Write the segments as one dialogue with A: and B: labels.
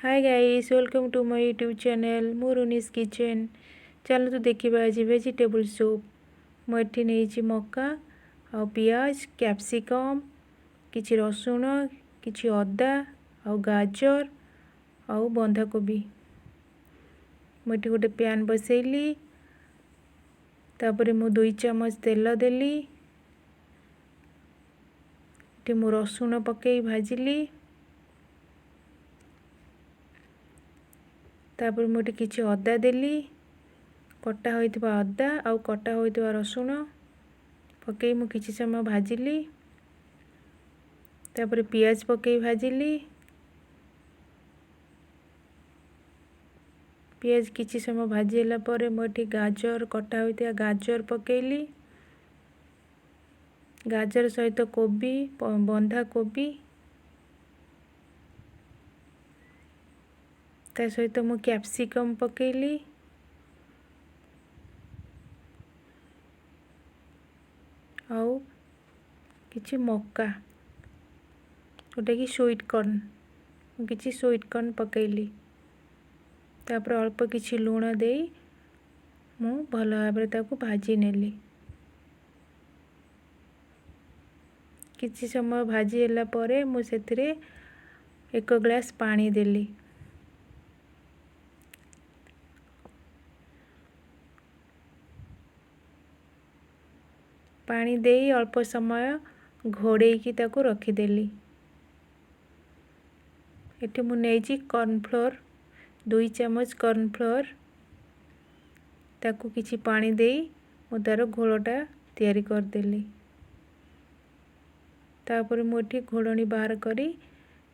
A: Hi guys, welcome to my YouTube channel मुरुनीस kitchen. चलो देखिए आज वेजिटेबल सूप। मुझे नहीं मक्का आ पियाज कैप्सिकम किछि रसुण किछि अदा आ गाजर आ बंधाकोबी। मुझे गोटे पैन बसैली तापर मु 2 चम्मच तेल देली। मु रसुण पकई भाजिली। तापर मुझे किछि अदा देली, कटा होइतबा अदा आ कटा होइतबा रसुण पकई मु किछि समय भाजिली। तापर पियाज पकई भाजिली। पियाज किछि समय भाजिला परे मुझे गाजर कटा होइतबा गाजर पकईली। गाजर सहित कोबी बंधा कोबी ता सहित मु कैप्सिकम पकईली। आउ किछि मक्का गोटे कि स्वीट कॉर्न किछि स्वीट कॉर्न पकईली। तापर अल्प किछि लूण देई मु भल भाबरे ताकू भाजी नेली। किछि समय भाजी होला परे मु सेतिरे 1 ग्लास पानी देली। पानी देई अल्प समय घोड़े की ताकू रखीदेली। एटी मु नेजी कॉर्नफ्लोर 2 चम्मच कॉर्नफ्लोर ताकू किछि पानी देई मु तार घोलटा तैयारी करदेली। तापर मु एटी घोड़नी बाहर करी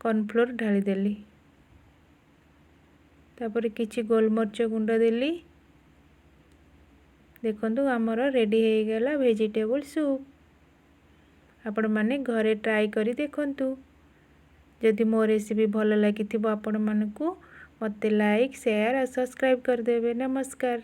A: कॉर्नफ्लोर ढाली देली। तापर किछि गोलमरिच गुंड देली। देखंतु हमर रेडी हो गला वेजिटेबल सूप। आपण माने घरे ट्राई करी देखंतु। जदि मो रेसिपी भल लागिथिबो आपण मानकू मते लाइक शेयर और सब्सक्राइब कर देबे। नमस्कार।